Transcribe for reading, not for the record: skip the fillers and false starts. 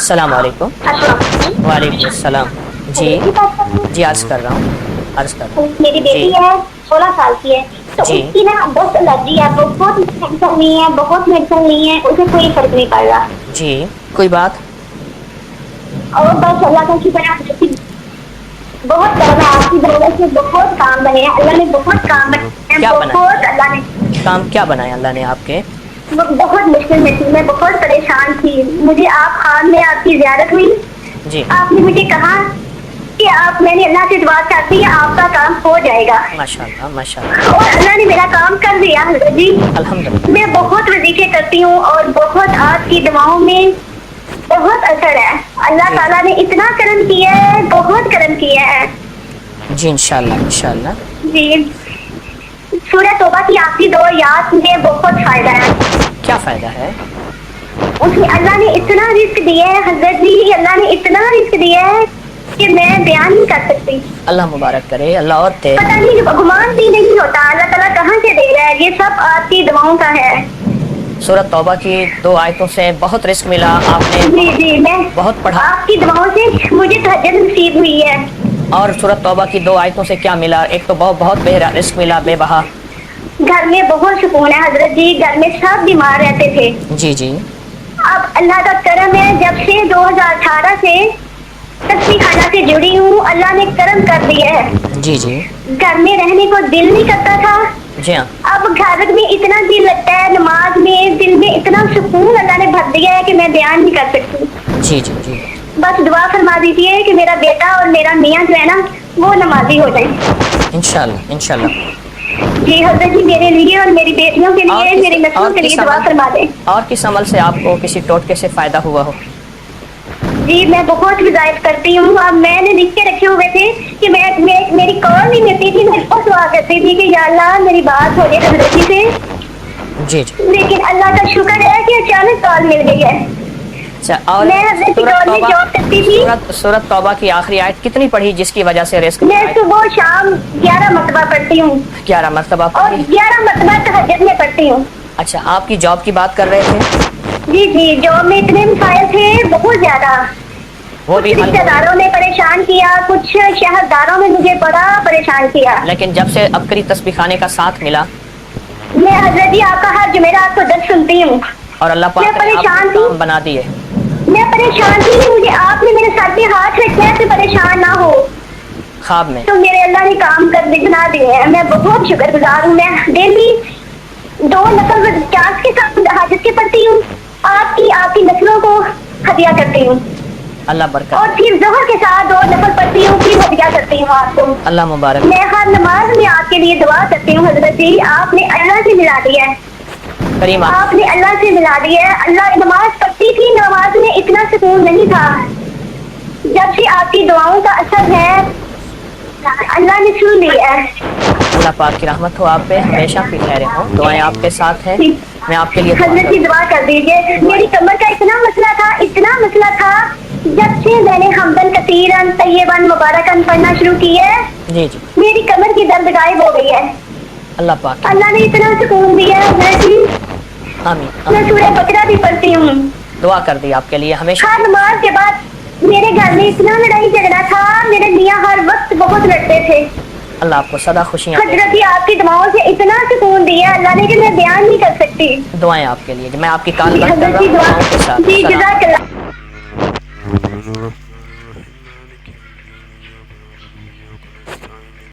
السلام علیکم۔ وعلیکم السلام۔ جی جی عرض کر رہا ہوں میری بیٹی ہے 16 سال کی ہے، تو جی اس کی نا بہت الرجی ہے، بہت میڈیسن لی ہے، بہت میڈیسن لی ہے، اسے کوئی فرق نہیں پڑ رہا۔ جی کوئی بات؟ اور بس اللہ کا شکر ہے، بہت کرم ہے آپ کی دولت سے، بہت کام بنے ہیں اللہ نے، بہت کام بنے ہیں، کیا بہت بنایا اللہ نے۔ کام کیا بنایا اللہ نے آپ کے؟ بہت مشکل میں تھی، میں بہت پریشان تھی، مجھے آپ خان میں آپ کی زیارت ہوئی، جی آپ نے مجھے کہا کہ میں نے اللہ سے دعا کرتی ہے آپ کا کام ہو جائے گا، ماشاء اللہ ماشاء اللہ، اور اللہ نے میرا کام کر دیا حضرت جی۔ الحمدللہ۔ میں بہت وظیفے کرتی ہوں اور بہت آپ کی دعاؤں میں بہت اثر ہے، اللہ جی تعالیٰ نے اتنا کرم کیا ہے، بہت کرم کیا ہے جی انشاءاللہ انشاءاللہ۔ جی۔ سورہ توبہ کی آخری دو آیات میں بہت فائدہ ہے، کیا فائدہ ہے؟ اس میں اللہ نے اتنا رزق دیا ہے حضرت جی، اللہ نے اتنا رزق دیا ہے کہ میں بیان نہیں کر سکتی، اللہ مبارک کرے، اللہ اور دے۔ پتہ نہیں گمان بھی نہیں ہوتا اللہ تعالیٰ کہاں سے دے رہا ہے، یہ سب آپ کی دعاؤں کا ہے۔ سورۃ توبہ کی 2 آیتوں سے بہت رزق ملا، آپ نے جی جی، میں بہت پڑھا، آپ کی دعاؤں سے مجھے تہجد نصیب ہوئی ہے۔ اور سورۃ توبہ کی 2 آیتوں سے کیا ملا؟ ایک تو بہت بے رزق ملا، بے بہا۔ گھر میں بہت سکون ہے حضرت جی، گھر میں سب بیمار رہتے تھے، جی جی اب اللہ کا کرم ہے، جب سے 2018 سے تسبیح خانہ سے جڑی ہوں اللہ نے کرم کر دیا ہے، جی جی گھر میں رہنے کو دل نہیں کرتا تھا، جی ہاں اب گھر میں اتنا دل لگتا ہے، نماز میں دل میں اتنا سکون اللہ نے بھر دیا ہے کہ میں بیان نہیں کر سکتی۔ جی جی جی بس دعا فرما دیجیے کہ میرا بیٹا اور میرا میاں جو ہے نا وہ نمازی ہو جائیں۔ انشاءاللہ انشاءاللہ۔ جی حضرت جی، میرے لیے اور میری بیٹیوں کے لیے، میری نسلوں کے لیے دعا فرما دیں۔ اور کس عمل سے آپ کو کسی ٹوٹکے سے فائدہ ہوا ہو؟ جی میں بہت وظائف کرتی ہوں، اب میں نے لکھ کے رکھے ہوئے تھے کہ میری کال نہیں ملتی تھی، میں بہت دعا کرتی تھی کہ یا اللہ میری بات ہو جائے حضرت جی سے، جی جی لیکن اللہ کا شکر ہے کہ اچانک کال مل گئی ہے۔ اچھا، اور میں حضرت کی کال میں جاب کرتی تھی، سورۃ توبہ کی آخری آیت کتنی پڑھی جس کی وجہ سے رزق میں ملا؟ صبح شام 11 مرتبہ پڑھتی ہوں 11 مرتبہ اور پڑھی؟ 11 مرتبہ تہجد میں پڑھتی ہوں۔ اچھا، آپ کی جاب کی بات کر رہے تھے؟ جی جی، جاب میں اتنے مسائل تھے بہت زیادہ، وہ بھی کچھ حل رشتہ ہوئے، داروں نے پریشان کیا، کچھ شہرداروں نے مجھے بڑا پریشان کیا، لیکن جب سے عبقری تسبیح خانے کا ساتھ ملا میں حضرت جی آپ کا ہر جمعرات کو درس سنتی ہوں، اور اللہ میں پاک نے آپ پریشان کو تھی، کام بنا دیے، میں پریشان تھی کہ مجھے آپ نے میرے سر پہ ہاتھ رکھا ہے کہ پریشان نہ ہو، خواب میں۔ تو میرے اللہ نے کام کر بنا دیے ہیں، میں بہت شکر گزار ہوں۔ میں ڈیلی 2 نفل چارج کے ساتھ حاجت کے پڑھتی ہوں، آپ کی نسلوں کو ہدیہ کرتی ہوں، اللہ برکت اور دے، پھر ظہر کے ساتھ 2 نفل پڑھتی ہوں، پھر ہدیہ کرتی ہوں آپ کو۔ اللہ مبارک میں ہر نماز میں آپ کے لیے دعا کرتی ہوں حضرت جی، آپ نے اللہ سے ملا دیا ہے، کریم آپ نے اللہ سے ملا دیا ہے، اللہ نماز پڑھتی تھی، نماز میں اتنا سکون نہیں تھا، جب سے آپ کی دعاؤں کا اثر ہے اللہ نے سن لیا ہے۔ اللہ پاک کی رحمت ہو آپ پہ، ہمیشہ کی خیریں ہوں، دعائیں آپ کے ساتھ ہیں، میں آپ کے لیے دعا حضرت جی کرتا دعا کر دیجیے، میری کمر کا اتنا مسئلہ تھا، اتنا مسئلہ تھا، جب سے میں نے حمدن کثیرن طیبن مبارکن پڑھنا شروع کی ہے ہوں۔ جی جی میری کمر کی درد غائب ہو گئی ہے، اللہ پاک کی اللہ نے اتنا سکون دیا ہے حضرت جی۔ آمین میں آمین، سورہ بقرہ بھی پڑھتی ہوں، دعا کر دی آپ کے لیے ہمیشہ۔ ہر نماز کے بعد میرے گھر میں اتنا لڑائی جھگڑا تھا، میرے میاں ہر وقت بہت لڑتے تھے، اللہ آپ کو سدا خوشیاں دے، حضرت جی آپ کی دعاؤں سے اتنا سکون دیا اللہ نے کہ میں بیان نہیں کر سکتی۔ دعائیں آپ کے لیے، میں آپ کی کال جی بند کر حضرت رہا جی ہوں دعا، دعاؤں کے ساتھ، جی السلام۔ جزاک اللہ۔